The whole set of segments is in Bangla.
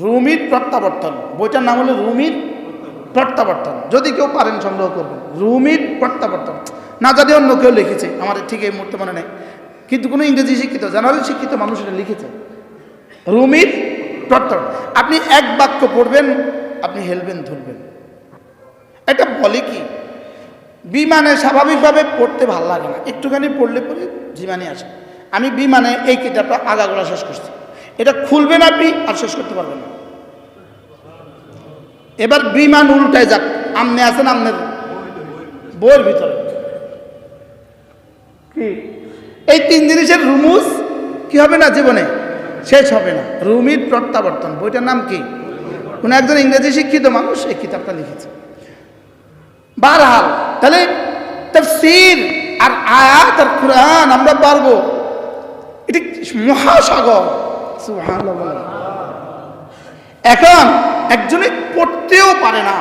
রুমির প্রত্যাবর্তন, বইটার নাম হলো রুমির প্রত্যাবর্তন। যদি কেউ পারেন সংগ্রহ করবেন, রুমির প্রত্যাবর্তন। না জানি অন্য কেউ লিখেছে, আমার ঠিক এই মুহূর্তে মনে নেই, কিন্তু কোনো ইংরেজি শিক্ষিত জেনারেল শিক্ষিত মানুষ এটা লিখেছে, রুমির প্রত্যাবর্তন। আপনি এক বাক্য পড়বেন, আপনি হেলবেন ধরবেন। এটা বলে কি, বিমানে স্বাভাবিকভাবে পড়তে ভাল লাগে না, একটুখানি পড়লে পরে জীবানি আসে। আমি বিমানে এই কিতাবটা আগাগোড়া শেষ করছি, এটা খুলবেন আপনি আর শেষ করতে পারবেন না। এবার বিমান উল্টায় যাক, আমনে আছেন আমনের বইয়ের ভিতরে কি এই 3 জিনিসের রুমুজ কি হবে না, জীবনে শেষ হবে না। রুমির প্রত্যাবর্তন, বইটার নাম কি? কোন একজন ইংরেজি শিক্ষিত মানুষ এই কিতাবটা লিখেছে। বারহাল, তাহলে তাফসীর আর আয়াত আর কোরআন আমরা পারবো, এটি মহাসাগর। সুবহানাল্লাহ। এখন একজনে পড়তেও পারে না,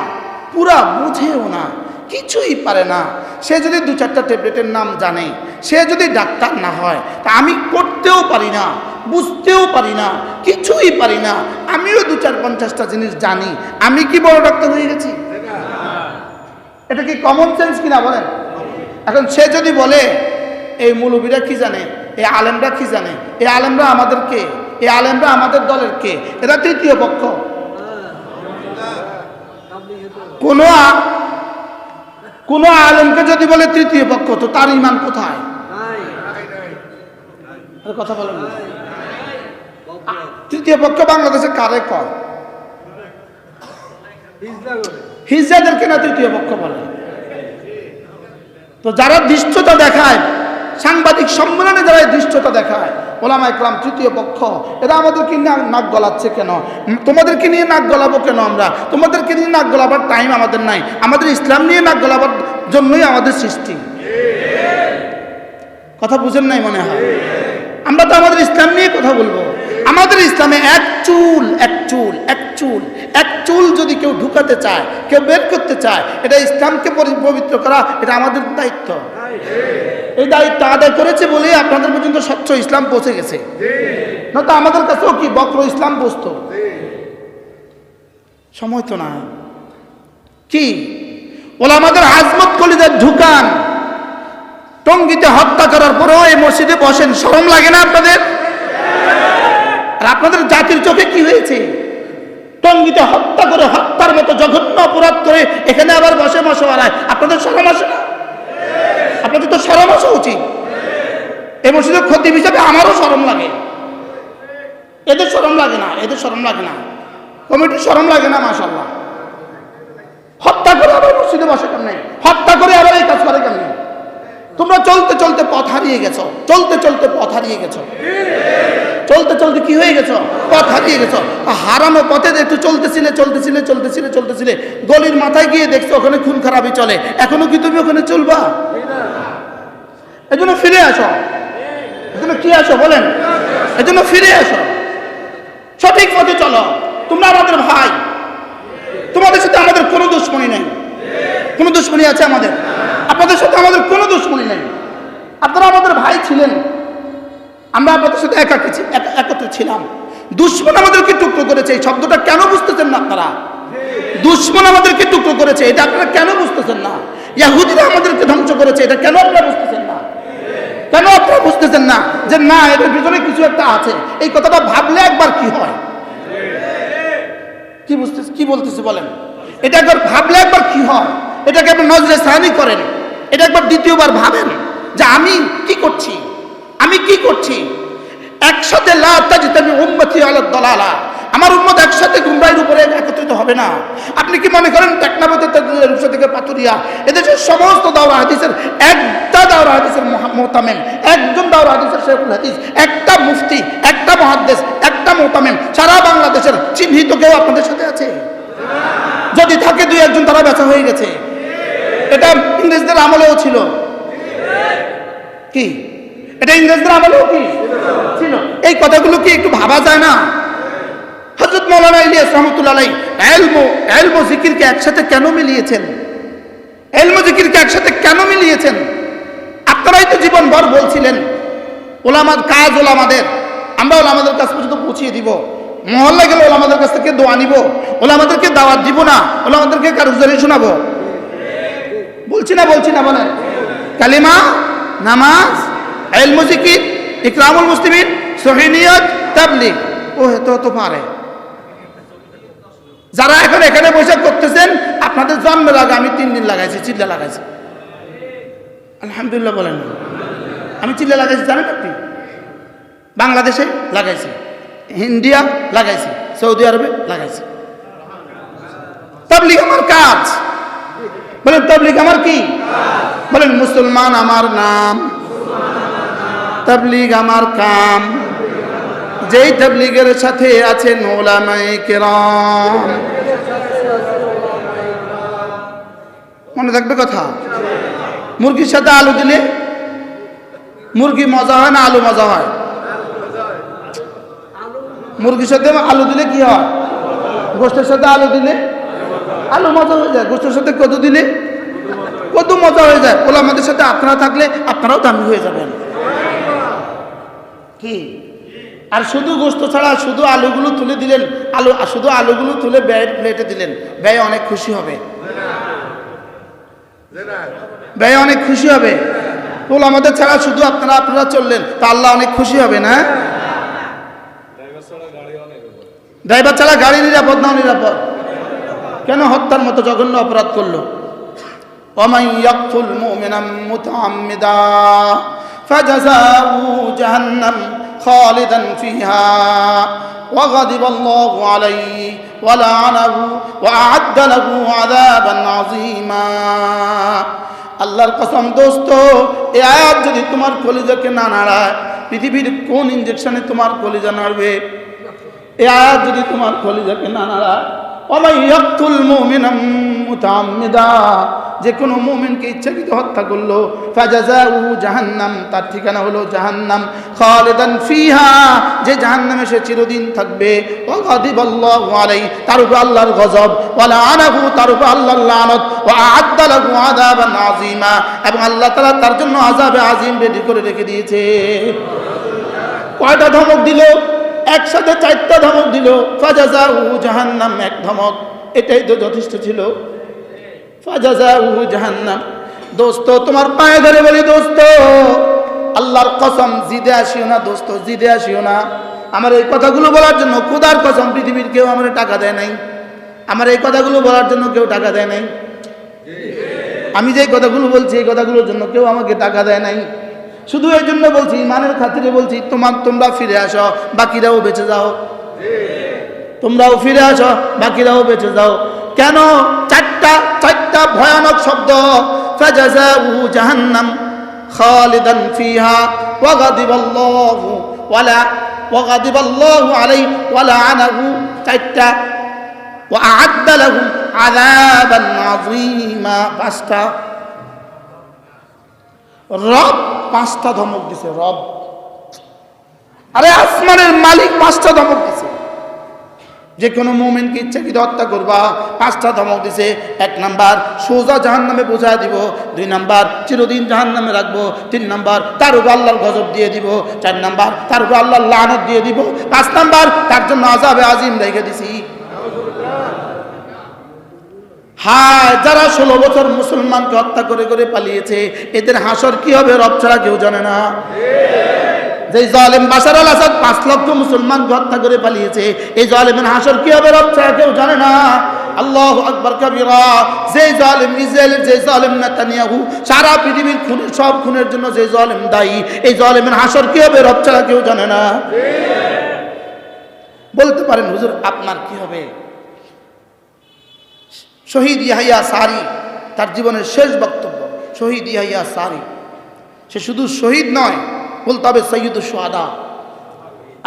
পুরা বুঝেও না, কিছুই পারে না, সে যদি 2-4টা ট্যাবলেটের নাম জানে, সে যদি ডাক্তার না হয়, তা আমি পড়তেও পারি না, বুঝতেও পারি না, কিছুই পারি না, আমিও 2-4-50টা জিনিস জানি, আমি কি বড় ডাক্তার হয়ে গেছি? এটা কি কমন সেন্স কিনা বলেন? এখন সে যদি বলে এই মৌলবীরা কি জানে, এই আলেমরা কি জানে, এই আলেমরা আমাদের কে, এই আলেমরা আমাদের দলের কে, এরা তৃতীয় পক্ষ। কোন আলেমকে যদি বলে তৃতীয় পক্ষ, তো তার ঈমান কোথায়? কথা বলেন না। তৃতীয় পক্ষ বাংলাদেশে কারে কয়? হিজড়াদেরকে না তৃতীয় পক্ষ বলে। তো যারা ধৃষ্টতা দেখায়, সাংবাদিক সম্মেলনে যারা ধৃষ্টতা দেখায়, ওলামা ইকরাম তৃতীয় পক্ষ, এরা আমাদেরকে নিয়ে নাক গলাচ্ছে কেন? তোমাদেরকে নিয়ে নাক গলাবো কেন আমরা? তোমাদেরকে নিয়ে নাক গলাবার টাইম আমাদের নাই, আমাদের ইসলাম নিয়ে নাক গলাবার জন্যই আমাদের সৃষ্টি। কথা বুঝেন নাই মনে হয়? আমরা তো আমাদের ইসলাম নিয়ে কথা বলবো। আমাদের ইসলামে এক চুল যদি কেউ ঢুকাতে চায়, কেউ বের করতে চায়, এটা ইসলামকে পবিত্র করা, এটা আমাদের দায়িত্ব। এই দায়িত্ব আদায় করেছে বলেই আপনাদের পর্যন্ত স্বচ্ছ ইসলাম পৌঁছে গেছে, না তো আমাদের কাছেও কি বক্র ইসলাম পৌঁছত? সময় তো না। কি ওলামাদের আজমত কলিদের ঢুকান, টঙ্গীতে হত্যা করার পরেও এই মসজিদে বসেন, শরম লাগে না আপনাদের? আর আপনাদের জাতির চোখে কি হয়েছে? টঙ্গীতে হত্যা করে, হত্যার মতো জঘন্য অপরাধ করে এখানে আবার বসে মশওয়ারায়, আপনাদের শরম আসে না? আপনাদের তো শরম আসা উচিত। এই মসজিদের খতিব হিসাবে আমারও শরম লাগে, এদের শরম লাগে না, এদের শরম লাগে না, কমিটির শরম লাগে না। মাশাআল্লাহ, হত্যা করে আবার মসজিদে বসে কেমনে? হত্যা করে আবার এই কাজ করে কেমনে? তোমরা চলতে চলতে পথ হারিয়ে গেছো, চলতে চলতে কি হয়ে গেছো? পথ হারিয়ে গেছো। হারানো পথে একটু চলতেছিলে, গলির মাথায় গিয়ে দেখছো ওখানে খুন খারাপি চলে, এখনো কি তুমি ওখানে চলবা? এজন্য ফিরে আসো। এজন্য কি আসো বলেন? এজন্য ফিরে আসো, সঠিক পথে চলো। তোমরা আমাদের ভাই, তোমাদের সাথে আমাদের কোনো দুশ্মনী নেই। কোনো দুশ্মনী আছে আমাদের? আপনাদের সাথে আমাদের কোনো দুশ্মনী নেই। আপনারা আমাদের ভাই ছিলেন, আমরা আপনাদের সাথে একত্রে ছিলাম। দুশ্মন আমাদেরকে টুকরো করেছে, এই শব্দটা কেন বুঝতেছেন না আপনারা? দুশ্মন আমাদেরকে টুকরো করেছে, এটা আপনারা কেন বুঝতেছেন না? ইহুদিরা আমাদেরকে ধ্বংস করেছে, এটা কেন আপনারা বুঝতেছেন না? কেন আপনারা বুঝতেছেন না যে না, এটার ভিতরে কিছু একটা আছে? এই কথাটা ভাবলে একবার কি হয়? কি বলতেছি বলেন? এটা একবার ভাবলে একবার কি হয়? এটাকে আপনি নজরে সানি করেন, এটা একবার দ্বিতীয়বার ভাবেন যে আমি কি করছি। একসাথে লা তাজতামি উম্মতি আলা দালালা, আমার উম্মত একসাথে গুমরাহির উপরে একত্রিত হবে না। আপনি কি মনে করেন টেকনাফতে রূপসা থেকে পাতুরিয়া এদেশের সমস্ত দাওরা হাদিসের একটা দাওরা হাদিসের মুহতামিম, একজন দাওরা হাদিসের শেখুল হাদিস, একটা মুফতি, একটা মুহাদ্দিস, একটা মুহতামিম সারা বাংলাদেশের চিহ্নিত কেউ আপনাদের সাথে আছে? যদি থাকে 2-1 তারা বেচা হয়ে গেছে। এটা ইংরেজদের আমলেও ছিল। কি এটা ইংরেজদের আমলেও কি ছিল? এই কথাগুলো কি একটু ভাবা যায় না? হযরত মাওলানা ইলিয়াস রাহমাতুল্লাহ আলাইহি ইলম ও জিকিরকে একসাথে কেন মিলিয়েছেন? আপনারাই তো জীবনভর বলছিলেন ওলামার কাজ, ওলামাদের আমরা ওলামাদের কাছ পর্যন্ত পৌঁছিয়ে দিব। মহল্লায় গেলে ওলামাদের কাছ থেকে দোয়া নিব, ওলামাদেরকে দাওয়াত দিব না, ওলামাদেরকে কারুজারি শোনাবো? বলছি না বলে কালিমা, নামাজ, ইলম, জিকির, ইকরামুল মুসলিমিন, সহিহ নিয়ত, তাবলীগ, ও তো পারে। যারা এখন এখানে বসে করতেছেন, আপনাদের জন্মের আগে আমি 3 দিন লাগাইছি, চিল্লা লাগাইছি। আলহামদুলিল্লাহ বলেন। আমি চিল্লা লাগাইছি জানেন আপনি? বাংলাদেশে লাগাইছি, ইন্ডিয়া লাগাইছি, সৌদি আরবে লাগাইছি। তাবলীগ আমার কাজ। বলেন তাবলীগ আমার কি? বলেন মুসলমান আমার নাম, তাবলীগ আমার কাম। যেই তাবলীগের সাথে আছেন উলামায়ে কেরাম। মনে থাকবে কথা। মুরগির সাথে আলু দিলে মুরগি মজা হয় না আলু মজা হয়? মুরগির সাথে আলু দিলে কি হয়? গোশতের সাথে আলু দিলে আলু মজা হয়ে যায়, গোশতের সাথে কদু দিলে কদু মজা হয়ে যায়। ওলামাদের সাথে আপনারা থাকলে আপনারাও দামি হয়ে যাবেন। কি আর শুধু গোশত ছাড়া শুধু আলুগুলো তুলে দিলেন, শুধু আলুগুলো তুলে ব্যয়ের প্লেটে দিলেন, ব্যয় অনেক খুশি হবে, ব্যয় অনেক খুশি হবে। ওলামাদের ছাড়া শুধু আপনারা চললেন তা আল্লাহ অনেক খুশি হবে না? ড্রাইভার ছাড়া গাড়ি নিরাপদ না নিরাপদ? কেন হত্যার মতো জঘন্য অপরাধ করলো? ওয়ামান ইয়াকতুল মুমিনান মুতাআম্মিদা ফাজাযাউহু জাহান্নাম খালিদান ফিহা ওয়া গাদিবাল্লাহু আলাইহি ওয়া লা'নাহু ওয়া আ'আদ্দা লাহু আযাবান আযীমা। আল্লাহর কসম দোস্ত, এই আয়াত যদি তোমার কলিজাকে না নাড়ায়, পৃথিবীর কোন ইনজেকশনে তোমার কলিজা নাড়বে? এই আয়াত যদি তোমার কলিজাকে না নাড়ায়, ওয়ামান ইয়াকতুল মুমিনান মুতাআম্মিদা, যে কোনো মুমিনকে ইচ্ছাকৃত হত্যা করলো, ফাজাযাউহু জাহান্নাম, তার ঠিকানা হলো জাহান্নাম, খালিদান ফিহা, যে জাহান্নামে সে চিরদিন থাকবে, ওয়া গাদিবাল্লাহু আলাইহি, তার উপর আল্লাহর গজব, ওয়া লা'নাহু, তার উপর আল্লাহর লানত, ওয়া আ'আদ্দা লাহু আযাবান আযীমা, এবং আল্লাহ তাআলা তার জন্য আযাবে আযীম রেডি করে রেখে দিয়েছে। কয়টা ধমক দিল? একসাথে 4টা ধমক দিল। ফাজাযাউহু জাহান্নাম, এক ধমক, এটাই তো যথেষ্ট ছিল। ফাজাযাউহু জাহান্নাম। দোস্ত তোমার পায়ে ধরে বলি, দোস্ত আল্লাহর কসম, জিদে আসিও না দোস্ত, জিদে আসিও না। আমার এই কথাগুলো বলার জন্য খোদার কসম পৃথিবীর কেউ আমার টাকা দেয় নাই। আমার এই কথাগুলো বলার জন্য কেউ টাকা দেয় নাই। আমি যে কথাগুলো বলছি এই কথাগুলোর জন্য কেউ আমাকে টাকা দেয় নাই। শুধু এই জন্য বলছি, ইমানের খাতিরে বলছি, তোমরা ফিরে আসো, বাকিরাও বেঁচে যাও। তোমরাও ফিরে আসো, বাকিরাও বেঁচে যাও। কেন? 4টা ভয়ানক শব্দ। ফাজাযাউহু জাহান্নাম খালিদান ফিহা ওয়া গাদিবাল্লাহু আলাইহি ওয়া লা'নাহু, 4টা, ওয়া আ'আদ্দা লাহু আযাবান আযীমা, 5টা। রব 5টা ধমক দিছে। রব, আরে আসমানের মালিক 5টা ধমক দিছে। যে কোনো মুমিনকে ইচ্ছাকৃত হত্যা করবা, 5টা ধমক দিছে। 1 নাম্বার, সোজা জাহান্নামে পৌঁছা দিব। 2 নাম্বার, চিরদিন জাহান্নামে রাখবো। 3 নাম্বার, তার উপর আল্লাহর গজব দিয়ে দিব। 4 নাম্বার, তার উপর আল্লাহর লানত দিয়ে দিব। 5 নাম্বার, তার জন্য আযাবে আযীম রেখে দিছি। হায়, যারা 16 বছর মুসলমানকে হত্যা করে করে পালিয়েছে, এদের হাসর কি হবে রব ছাড়া কেউ জানে না। যে জালেম বাশার আল আসাদ 5 লক্ষ মুসলমানকে হত্যা করে পালিয়েছে, এই জালেমের হাসর কি হবে রব ছাড়া কেউ জানে না। আল্লাহু আকবার কাবীরা। যে জালেম ইসরায়েলের, যে জালেম নেতানিয়াহু, সারা পৃথিবীর খুনের, সব খুনের জন্য যে জালেম দায়ী, এই জালেমের হাসর কি হবে রব ছাড়া কেউ জানে না। বলতে পারেন হুজুর আপনার কি হবে? শহীদ ইয়াহইয়া সারি, তার জীবনের শেষ বক্তব্য। শহীদ ইয়াহইয়া সারি, সে শুধু শহীদ নয়, বলতে হবে সৈয়দুশ শুহাদা।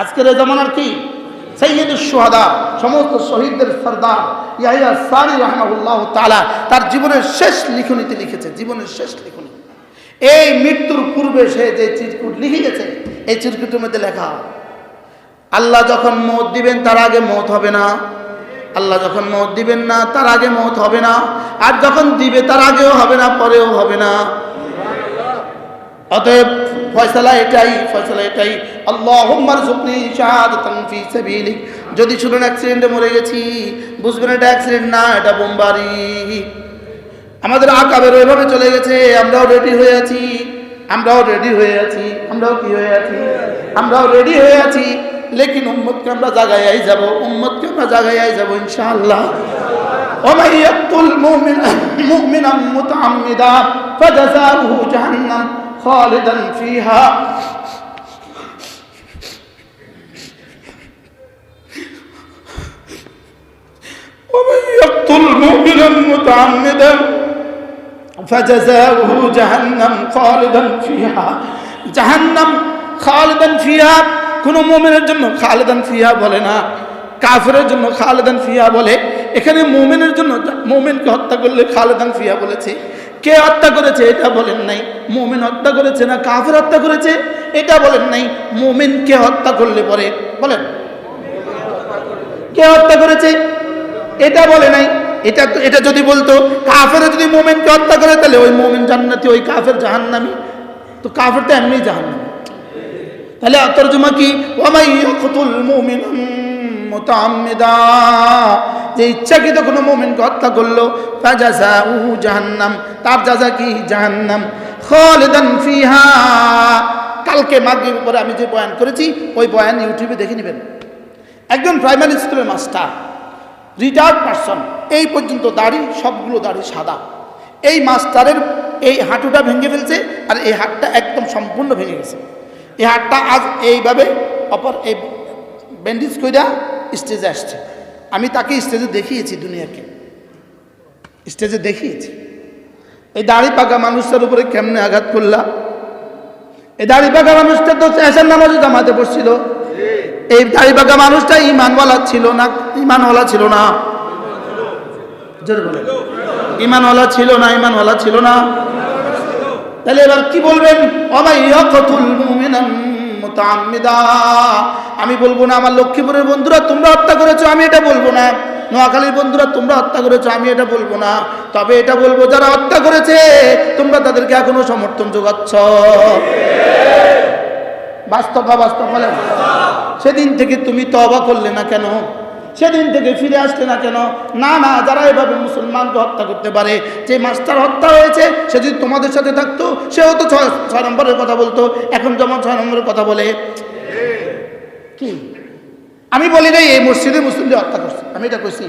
আজকের এই জামানার কি সৈয়দুশ শুহাদা, সমস্ত শহীদদের সরদার ইয়াহইয়া সারি রাহমাহুল্লাহ তাআলা তার জীবনের শেষ লিখনীতে লিখেছে। জীবনের শেষ লিখনী, এই মৃত্যুর পূর্বে সে যে চিরকুট লিখে গেছে, এই চিরকুটের মধ্যে লেখা, আল্লাহ যখন মওত দিবেন তার আগে মওত হবে না, আল্লাহ যখন মওত দিবেন না তার আগে মওত হবে না, আর যখন দিবে তার আগেও হবে না, পরেও হবে না। অতএব ফয়সালা এটাই আল্লাহুম্মা রযুকনি শাহাদাতান ফি সাবিলিক। যদি শুনুন অ্যাক্সিডেন্টে মরে গেছি, বুঝবেন এটা অ্যাক্সিডেন্ট না, এটা বোমবারি। আমাদের আকাবের ওইভাবে চলে গেছে, আমরাও রেডি হয়ে আছি, আমরাও রেডি হয়ে আছি। লেকিন উম্মতকে আমরা জাগাইয়াই যাব ইনশাআল্লাহ। ومن يقتل مؤمنا متعمدا فجزاؤه جهنم خالدا فيها ومن يقتل مؤمنا متعمدا فجزاؤه جهنم خالدا فيها جهنم خالدا فيها। কোন মুমিনের জন্য খালিদান ফিহা বলে না, কাফেরের জন্য খালিদান ফিহা বলে। এখানে মুমিনের জন্য, মুমিনকে হত্যা করলে খালিদান ফিহা বলেছে। কে হত্যা করেছে এটা বলেন নাই। মুমিন হত্যা করেছে না কাফের হত্যা করেছে এটা বলেন নাই। মুমিনকে হত্যা করলে পরে বলেন কে হত্যা করেছে এটা বলে নাই। এটা যদি বলতো কাফের যদি মুমিনকে হত্যা করে তাহলে ওই মুমিন জান্নাতি, ওই কাফের জাহান্নামী। তো কাফের তো এমনি জাহান্নামী। তাহলে তরজমা কি? ওয়ামাই ইয়াকতুল মুমিনান মুতাআম্মিদা, যে ইচ্ছাকৃত কোনো মুমিনকে হত্যা করলো, ফাজাযাউহু জাহান্নাম, তার জাযা কি? জাহান্নাম। খালিদান ফিহা। কালকে মাগরিব পরে আমি যে বয়ান করেছি ওই বয়ান ইউটিউবে দেখে নেবেন। একজন প্রাইমারি স্কুলের মাস্টার, রিটায়ার্ড পারসন, এই পর্যন্ত দাড়ি, সবগুলো দাড়ি সাদা। এই মাস্টারের এই হাঁটুটা ভেঙে ফেলছে, আর এই হাতটা একদম সম্পূর্ণ ভেঙে গেছে। এই হাতটা আজ এইভাবে অপর এই ব্যান্ডেজ কইরা স্টেজে আসছে। আমি তাকে স্টেজে দেখিয়েছি, দুনিয়াকে স্টেজে দেখিয়েছি। এই দাড়ি পাকা মানুষটার উপরে কেমনে আঘাত করলা? এই দাড়ি পাকা মানুষটা তো এশার নামাজে জামাতে পড়ছিল। এই দাড়ি পাকা মানুষটা ইমানওয়ালা ছিল না? ইমানওয়ালা ছিল না? জোরে বলেন, ইমানওয়ালা ছিল না? ইমানওয়ালা ছিল না? তাহলে এবার কি বলবেন? ওয়ামাই ইয়াকতুল মুমিনান মুতাআম্মিদা। আমি বলবো না আমার লক্ষ্মীপুরের বন্ধুরা তোমরা হত্যা করেছো, আমি এটা বলবো না। নোয়াখালীর বন্ধুরা তোমরা হত্যা করেছো, আমি এটা বলবো না। তবে এটা বলবো যারা হত্যা করেছে তোমরা তাদেরকে এখনো সমর্থন যোগাচ্ছ। বাস্তব বলেন, সেদিন থেকে তুমি তওবা করলে না কেন? সেদিন থেকে ফিরে আসলে না কেন? না, যারা এভাবে মুসলমানকে হত্যা করতে পারে, যে মাস্টার হত্যা হয়েছে সে যদি তোমাদের সাথে থাকতো সেও তো 6 নম্বরের কথা বলতো। এখন যেমন 6 নম্বরের কথা বলে কি? আমি বলি নাই এই মসজিদে মুসলিমদের হত্যা করছে, আমি এটা কইছি?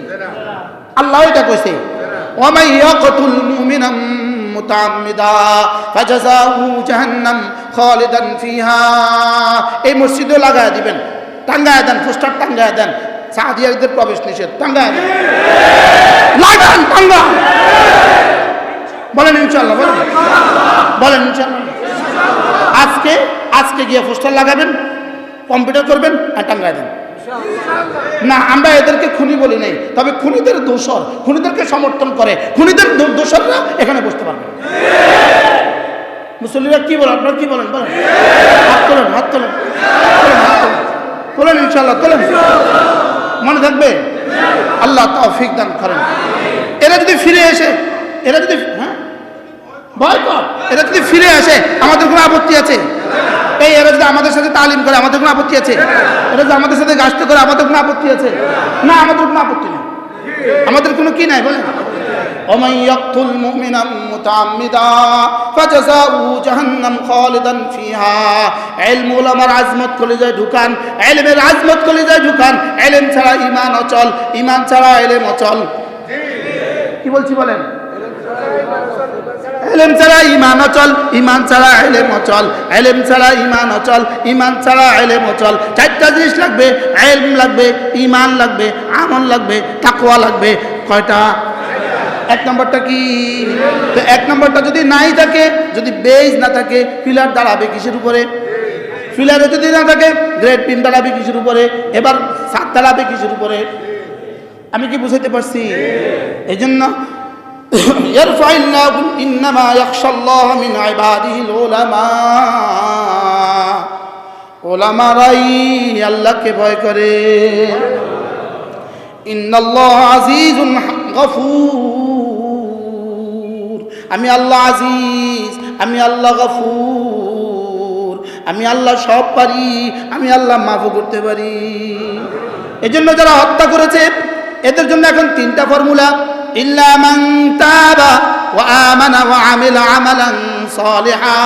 আল্লাহ এটা কইছে, ওয়ামাই ইয়াকতুল মুমিনান মুতাআম্মিদা ফাজাযাউহু জাহান্নাম খালিদান ফিহা। এই মসজিদে লাগায় দিবেন, টাঙ্গায় দেন, পোস্টার টাঙ্গায় দেন, সাদিয়াদের প্রবেশ নিষেধ, টাঙ্গায় দেন, লাগান, টাঙ্গান। বলেন ইনশাআল্লাহ, বলেন ইনশাআল্লাহ। আজকে গিয়ে পোস্টার লাগাবেন, কম্পিউটার করবেন আর টাঙ্গায় দেন। না, আমরা এদেরকে খুনি বলি নাই, তবে খুনিদের দোষর, খুনিদেরকে সমর্থন করে, খুনিদের দোষররা এখানে বসতে পারবে। মুসল্লিরা কি বলেন? আপনারা কি বলেন? বলেন, হাত তোলেন ইনশাআল্লাহ, তোলেন। মনে থাকবে? আল্লাহ তৌফিক দান করেন। এরা যদি ফিরে আসে, এরা যদি এরা যদি ফিরে আসে আমাদের কোনো আপত্তি আছে? এরা যদি আমাদের সাথে তালিম করে আমাদের কোনো আপত্তি আছে? এরা যদি আমাদের সাথে গাছতে করে আমাদের কোনো আপত্তি আছে? না, আমাদের কোনো আপত্তি নেই। আমাদের কোনো কি নাই? বলেন, ওমান ইয়াকতুল মুমিনান মুতাআম্মিদা ফাজাযাউহু জাহান্নাম খালিদান ফিহা। ইলম উলামার আজমত কলিজায় ঢুকান, ইলমের আজমত কলিজায় ঢুকান। ইলম ছাড়া ঈমান অচল, ঈমান ছাড়া ইলম অচল। কি বলছি বলেন? ইলম ছাড়া ঈমান অচল, ঈমান ছাড়া ইলম অচল, ইলম ছাড়া ঈমান অচল, ঈমান ছাড়া ইলম অচল। 4টা জিনিস লাগবে, ইলম লাগবে, ঈমান লাগবে, আমল লাগবে, তাকওয়া লাগবে। কয়টা? 1 নম্বরটা কি? তো 1 নম্বরটা যদি নাই থাকে, যদি বেজ না থাকে, পিলার দাঁড়াবে কিসের উপরে? পিলারে যদি না থাকে গ্রেড পিন দাঁড়াবে কিসের উপরে? এবার ছাদ দাঁড়াবে কিসের উপরে? আমি কি বুঝাইতে পারছি? এই জন্য ইয়ারফাইল্লাহু ইন্নামা ইয়াখশাল্লাহ মিন ইবাদিহিল উলামা। উলামারাই আল্লাহকে ভয় করে। ইন্নাল্লাহ আজিজুন গফুর। আমি আল্লাহ আজিজ, আমি আল্লাহ গফুর। আমি আল্লাহ সব পারি, আমি আল্লাহ মাফও করতে পারি। এজন্য যারা হত্যা করেছে এদের জন্য এখন 3টা ফর্মুলা, ইল্লা মান তাবা ওয়া আমানা ওয়া আমিলা আমালান সালিহা,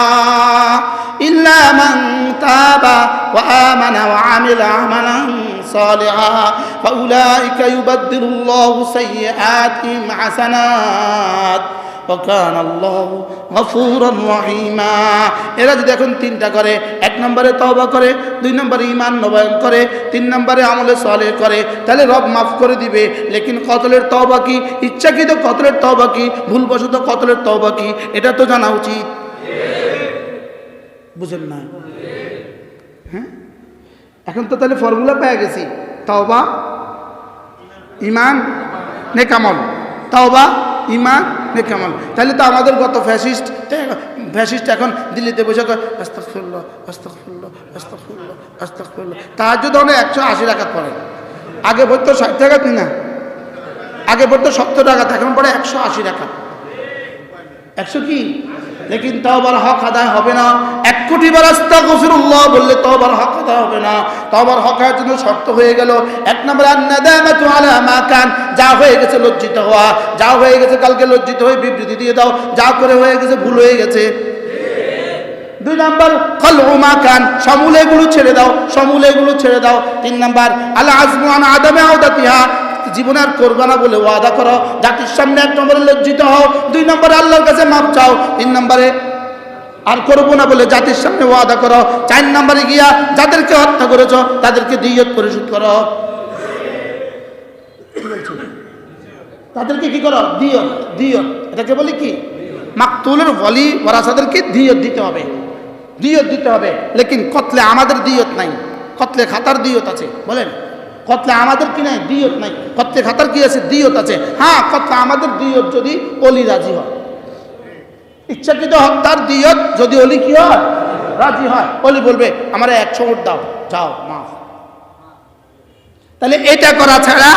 ইল্লা মান তাবা ওয়া আমানা ওয়া আমিলা আমালান সালিহা ফাউলাইকা ইউবাদদিলুল্লাহু সাইয়্যাতিহিম হাসানাত ওয়া কানা আল্লাহু গফুরুর রহিমা। এরা যদি এখন 3টা করে, 1 নম্বরে তওবা করে, 2 নম্বরে ঈমান নবায়ন করে, 3 নম্বরে আমলে সালেহ করে, তাহলে রব মাফ করে দিবে। লেকিন কতলের তওবা কি, ইচ্ছাকৃত কতলের তওবা কি, ভুলবশত কতলের তওবা কি, এটা তো জানা উচিত। বুঝেন না? হ্যাঁ, এখন তো তাহলে ফর্মুলা পেয়ে গেছি, তওবা ঈমান নেক আমল, তওবা ঈমান নেক আমল। তাহলে তো আমাদের গত ফ্যাসিস্ট এখন দিল্লিতে বসে আস্তাগফিরুল্লাহ আস্তাগফিরুল্লাহ আস্তাগফিরুল্লাহ আস্তাগফিরুল্লাহ, তাহাজ্জুদ অনেক 180 রাকাত পড়ে। আগে পড়তো 60 রাকাত না, আগে পড়তো 70 রাকাত, এখন পড়ে 180 রাকাত। 100 কি? লেকিন তওবার হক আদায় হবে না। 1 কোটি বার আস্তাগফিরুল্লাহ বললে তওবার হক আদায় হবে না। তওবার হক আদায়ের জন্য শর্ত হয়ে গেল 1 নম্বর আন-নাদামাতু আলা মা কান, যা হয়ে গেছে লজ্জিত হওয়া, যা হয়ে গেছে কালকে লজ্জিত হয়ে বিবৃতি দিয়ে দাও, যা করে হয়ে গেছে ভুল হয়ে গেছে। 2 নম্বর কলউ মা কান, সমূলে এগুলো ছেড়ে দাও, সমূলে এগুলো ছেড়ে দাও। 3 নম্বর আল আজমু আন আদামে আওদাতিহা, জীবনে আর করবে না বলে ওয়াদা করো, জাতির সামনে 1 নম্বরে লজ্জিত হও, 2 নম্বরে আল্লাহর কাছে মাপ চাও, 3 নম্বরে আর করবো না বলে জাতির সামনে ওয়াদা করো, 4 নম্বরে গিয়া যাদেরকে হত্যা করেছো তাদেরকে দিয়ত পরিশোধ করো। তাদেরকে কি করো? দিয়ত। দিয়ত এটাকে বলি কি? মাকতুলের ওয়ালি ওয়ারাসাদেরকে দিয়ত দিতে হবে, দিয়ত দিতে হবে। লেকিন কতলে আমাদের দিয়ত নাই, কতলে খাতার দিয়ত আছে। বলেন, কতলে আমাদের কি নাই? দিয়ত নাই। কতলে খাতার কি আছে? দিয়ত আছে। হ্যাঁ, কতলে আমাদের দিয়ত যদি অলি রাজি হয়, ইচ্ছাকৃত হত্যার দিয়ত যদি অলি কি হয়? রাজি হয়। অলি বলবে আমার 100 উট দাও, যাও মাফ। তাহলে এটা করা ছাড়া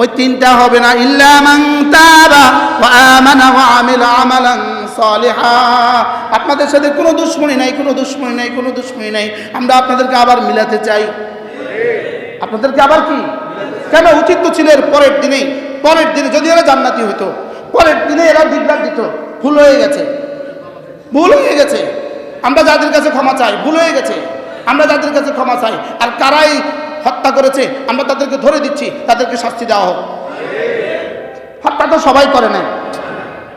ওই 3টা হবে না। ইল্লা মান তাবা ওয়া আমানা ওয়া আমিলা আমালান সালিহা। আপনাদের সাথে কোনো দুশমনি নাই, কোনো দুশমনি নাই, কোনো দুশমনি নাই। আমরা আপনাদেরকে আবার মিলাতে চাই। আপনাদেরকে আবার কি কেন? উচিত তো ছিল এর পরের দিনে যদি এরা জান্নাতি হইতো, পরের দিনে এরা দিকদার দিত। ভুল হয়ে গেছে, ভুল হয়ে গেছে। আমরা যাদের কাছে ক্ষমা চাই, ভুল হয়ে গেছে, আমরা যাদের কাছে ক্ষমা চাই। আর কারাই হত্যা করেছে আমরা তাদেরকে ধরে দিচ্ছি, তাদেরকে শাস্তি দেওয়া হোক। হত্যা তো সবাই করে নাই,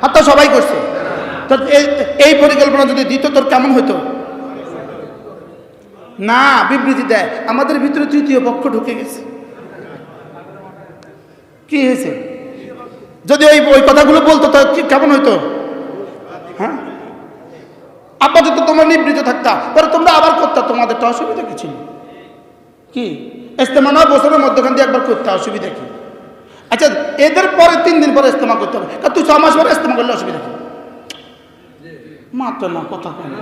হত্যা সবাই করছে। তো এই পরিকল্পনা যদি দিত তোর কেমন হতো? না, বিবৃতি দেয় আমাদের ভিতরে 3য় পক্ষ ঢুকে গেছে। কি হয়েছে? যদি ওই কথাগুলো বলতো তো কেমন হইতো? হ্যাঁ, আপাতত তোমরা নিবৃত থাকতা, পরে তোমরা আবার করতা, তোমাদের তো অসুবিধা কি ছিল? কি ইস্তেমা 9 বছরের মধ্যখান দিয়ে একবার করতে অসুবিধা কি? আচ্ছা, এদের পরে 3 দিন পরে ইস্তেমা করতে হবে, তুই 6 মাস পরে ইস্তেমা করলে অসুবিধা কি? মাত্র না, কথা কেন?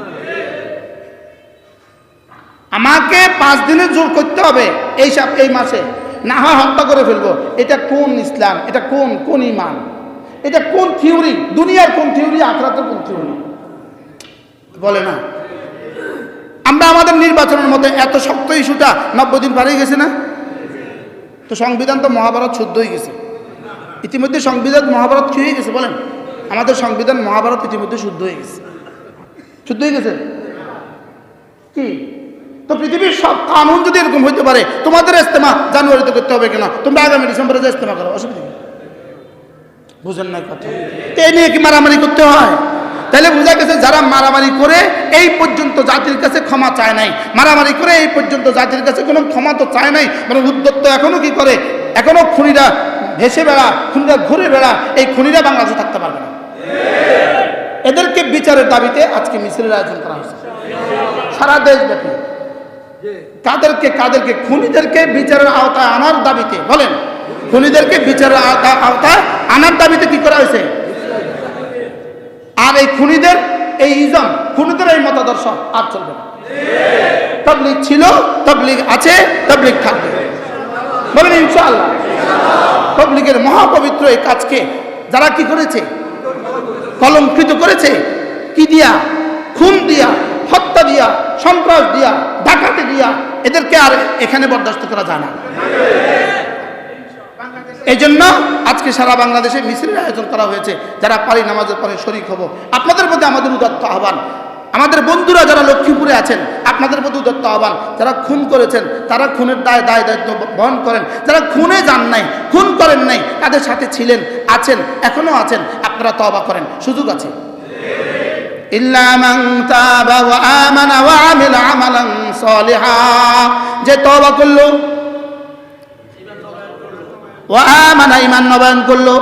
আমাকে 5 দিনে জোর করতে হবে এই মাসে, না হয় হত্যা করে ফেলবো। এটা কোন ইসলাম? এটা কোন ইমান? এটা কোন থিওরি? দুনিয়ার কোন থিওরি? আখিরাতের কোন থিওরি? বলে না। আমরা আমাদের নির্বাচনের মধ্যে এত শক্ত ইস্যুটা 90 দিন পার হয়ে গেছে না? তো সংবিধান তো মহাভারত শুদ্ধ হয়ে গেছে ইতিমধ্যে। সংবিধান মহাভারত কি হয়ে গেছে? বলেন, আমাদের সংবিধান মহাভারত ইতিমধ্যে শুদ্ধ হয়ে গেছে। শুদ্ধ হয়ে গেছে কি? তো পৃথিবীর সব কানুন যদি এরকম হইতে পারে, তোমাদের ইস্তেমা জানুয়ারিতে করতে হবে কেন? তোমরা আগামী ডিসেম্বরে যে ইস্তেমা করো, অসুবিধা কি? বুঝেন না কথা? এই নিয়ে কি মারামারি করতে হয়? তাহলে বোঝা গেছে যারা মারামারি করে এই পর্যন্ত জাতির কাছে ক্ষমা চায় নাই, মারামারি করে এই পর্যন্ত জাতির কাছে কোনো ক্ষমা তো চায় নাই, মানে উদ্যত্ত এখনো কি করে? এখনো খুনিরা ভেসে বেড়া, খুনিরা ঘুরে বেড়া। এই খুনিরা বাংলাদেশে থাকতে পারবে না। এদেরকে বিচারের দাবিতে আজকে মিছিলের আয়োজন করা হয়েছে সারা দেশব্যাপী। কাদেরকে? খুনিদেরকে বিচারের আওতায় আনার দাবিতে। বলেন, খুনিদেরকে বিচারের আওতায় আনার দাবিতে কি করা হয়েছে? আর এই খুনিদের এই ইজম, খুনিদের এই মতাদর্শ আর চলবে না। তাবলীগ ছিল, তাবলীগ আছে, তাবলীগ থাকবে। বলেন ইনশাআল্লাহ। তাবলীগের মহাপবিত্র এই কাজকে যারা কি করেছে? কলঙ্কিত করেছে। কি দিয়া? খুন দিয়া, হত্যা দিয়া, সন্ত্রাস দিয়া, ডাকাতি দিয়া এদেরকে আর এখানে বরদাস্ত করা যায় না। এই জন্য আজকে সারা বাংলাদেশে মিছিলের আয়োজন করা হয়েছে। যারা পারি নামাজের পরে শরীক হব। আপনাদের মধ্যে আমাদের উদাত্ত আহ্বান, আমাদের বন্ধুরা যারা লক্ষ্মীপুরে আছেন আপনাদের মধ্যে উদাত্ত আহ্বান, যারা খুন করেছেন তারা খুনের দায়িত্ব বহন করেন। যারা খুনে যান নাই, খুন করেন নাই, তাদের সাথে ছিলেন, আছেন, এখনো আছেন, আপনারা তওবা করেন, সুযোগ আছে। ইল্লা মান তাবা ওয়া আমানা ওয়া আমিলা আমালান সালিহা, যে তওবা করলো, ওয়া আমানা ঈমান নবায়ন করলো,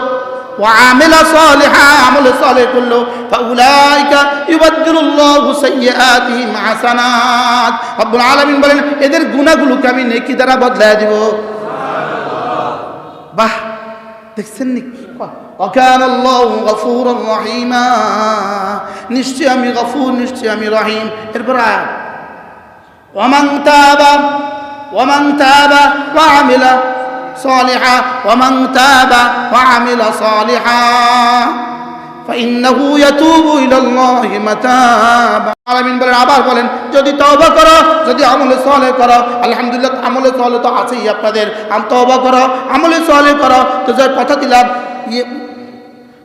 ওয়া আমিলা সালিহা আমল সালেহ করলো, ফাউলাইকা ইউবাদদিলুল্লাহু সাইয়্যাতিহিম হাসানাত। রব্বুল আলামিন বলেন এদের গুনাহগুলোকে আমি নেকি দ্বারা বদলায় দিব। সুবহানাল্লাহ। বাহ, দেখছেন নি কি ওয়াকানাল্লাহু গফুরুর রহিমা, নিশ্চয় আমি গফুর, নিশ্চয় আমি রহিম। এরপর আয়াত ওয়ামান তাবা ওয়া আমিলা সালিহা ওয়ামান তাবা ওয়া আমিলা সালিহা ফাইন্নাহু ইয়াতুবু ইলাল্লাহি মাতাবা। আলামিন বলেন, আবার বলেন যদি তওবা করো, যদি আমলে সালেহ করো, আলহামদুলিল্লাহ আমলে সালেহ তো আছেই আপনাদের, তওবা করো, আমলে সালেহ করো, তো যে কথা দিলাম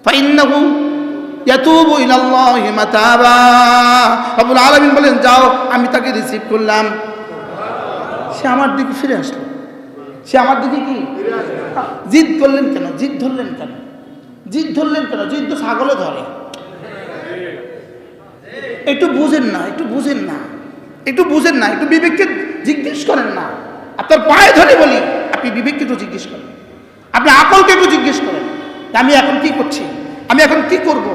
ফাইন্নাহু ইয়াতুবু ইলাল্লাহি মাতাবা। রব্বুল আলামিন বলেন যাও, আমি তাকে রিসিভ করলাম, সে আমার দিকে ফিরে আসলো। সে আমার দিকে কি জিদ করলেন কেন? জিদ ধরলেন কেন? জিদ ধরলেন কেন? জিদ তো ছাগলে ধরে। একটু বুঝেন না, একটু বুঝেন না, একটু বুঝেন না, একটু বিবেককে জিজ্ঞেস করেন না। আপনার পায়ে ধরে বলি, আপনি বিবেককে একটু জিজ্ঞেস করেন, আপনি আকলকে একটু জিজ্ঞেস করেন আমি এখন কি করছি, আমি এখন কি করব।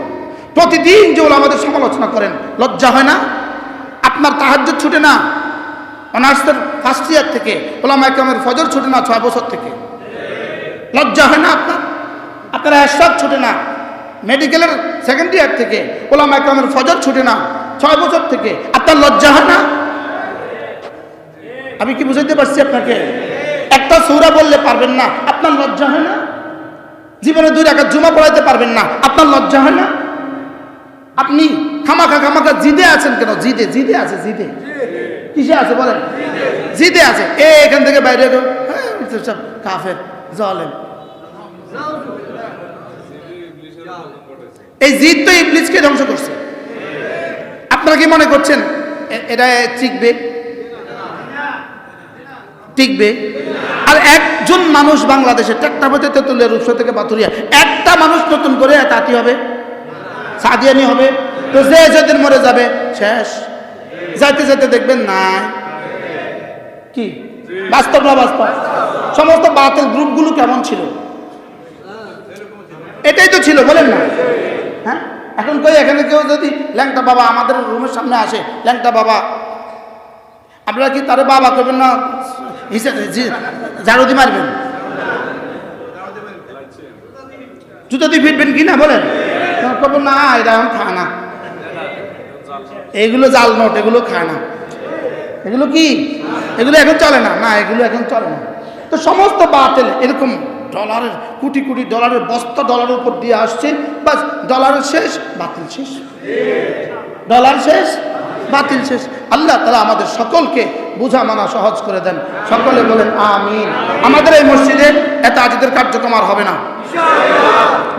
প্রতিদিন যে আমাদের সমালোচনা করেন, লজ্জা হয় না? আপনার তাহাজ্জুদ ছুটে না? অনার্সের ফার্স্ট ইয়ার থেকে ওলামা কেরামের ফজর ছুটে না 6 বছর থেকে? লজ্জা হয় না আপনার? আপনার এশরাক ছুটে না? মেডিকেলের সেকেন্ড ইয়ার থেকে ওলামা কেরামের ফজর ছুটে না 6 বছর থেকে? আপনার লজ্জা হয় না? আমি কি বুঝাইতে পারছি আপনাকে? একটা সূরা বললে পারবেন না, আপনার লজ্জা হয় না? জীবনে 2 রাকাত জুমা পড়াইতে পারবেন না, আপনার লজ্জা হয় না? আপনি খামাখা জিদে আছেন কেন? জিদে আছে, জিদে কিসে আছে বলেন? জিদে আছে। এখান থেকে বাইরে সব কাফের জালেম। এই জিদ তো ইবলিসকে ধ্বংস করছে। আপনারা কি মনে করছেন এটা টিকবে? আর একজন মানুষ বাংলাদেশে টেকনাফতে তেতুলিয়া রূপসা থেকে পাথুরিয়া একটা মানুষ নতুন করে তাঁতি হবে, সাদিয়ানি হবে, তো যে যেদিন মরে যাবে শেষ। যাইতে যেতে দেখবেন না কি বাস্তব না বাস্তব? সমস্ত বাতিল গ্রুপগুলো কেমন ছিল? এটাই তো ছিল, বলেন না? হ্যাঁ, এখন কই এখানে কেউ যদি ল্যাংটা বাবা আমাদের রুমের সামনে আসে, ল্যাংটা বাবা, আপনারা কি তারে বাবা করবেন না? ঝাড়ু দিয়ে মারবেন, জুতো দিয়ে ফিরবেন কি না বলেন? করবেন না, এটা এখন খায় না, এগুলো জাল নোট, এগুলো খায় না, এগুলো কি, এগুলো এখন চলে না, না এগুলো এখন চলে না। তো সমস্ত বাতিল এরকম ডলারের কোটি কোটি ডলারের বস্তা ডলারের উপর দিয়ে আসছে, বাস ডলারের শেষ, বাতিল শেষ, ডলার শেষ, বাতিল শেষ। আল্লাহ তাআলা আমাদের সকলকে বুঝা মানা সহজ করে দেন। সকলে বলেন আমিন। আমাদের এই মসজিদে এত আজিদের কার্যক্রম আর হবে না,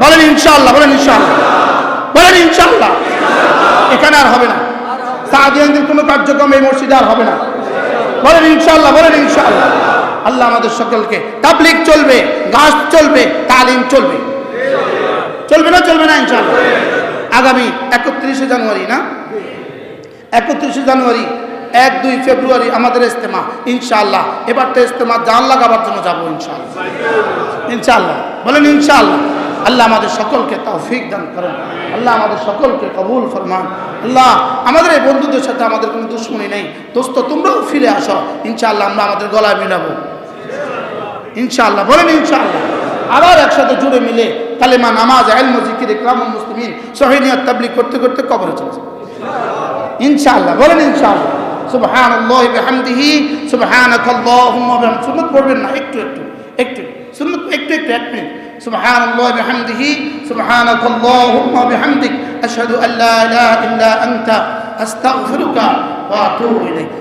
বলেন ইনশাআল্লাহ, বলেন ইনশাআল্লাহ, বলেন ইনশাআল্লাহ। এখানে আর হবে না, সাদিয়ানদের কোনো কার্যক্রম এই মসজিদে আর হবে না, বলেন ইনশাআল্লাহ, বলেন ইনশাআল্লাহ। আল্লাহ আমাদের সকলকে, তাবলীগ চলবে, গাছ চলবে, তালিম চলবে, চলবে না? চলবে না ইনশাআল্লাহ। আগামী 31শে জানুয়ারি না, 31শে জানুয়ারি, 1-2 ফেব্রুয়ারি আমাদের ইজতেমা ইনশাআল্লাহ। এবারটা ইজতেমা জান লাগাবার জন্য যাবো ইনশাআল্লাহ, ইনশাআল্লাহ, বলেন ইনশাআল্লাহ। আল্লাহ আমাদের সকলকে তৌফিক দান করেন, আল্লাহ আমাদের সকলকে কবুল ফরমান। আল্লাহ আমাদের এই বন্ধুদের সাথে আমাদের কোনো দুশ্মনী নেই, দোস্ত তোমরাও ফিরে আসো ইনশাআল্লাহ, আমরা আমাদের গলায় মিলাবো ইনশাআল্লাহ, বলেন ইনশাআল্লাহ। আবার একসাথে জুড়ে মিলে কালেমা, নামাজ, ইলম, জিকির, ইকরামুল মুসলিমিন, সহিহ নিয়ত তাবলীগ করতে করতে কবরে চলে যাবে ইনশাআল্লাহ, বলেন ইনশাআল্লাহ। সুবহানাল্লাহি ওয়া বিহামদিহি সুবহানাকাল্লাহুম্মা ওয়া বিহামদিহি। সুন্নাত পড়বেন না, একটু সুন্নাত, একটু 1 মিনিট। সুবহানাল্লাহি ওয়া বিহামদিহি সুবহানাকাল্লাহুম্মা ওয়া বিহামদিক আশহাদু আল্লা ইলাহা ইল্লা আনতা আস্তাগফিরুকা ওয়া আতুবু ইলাইক।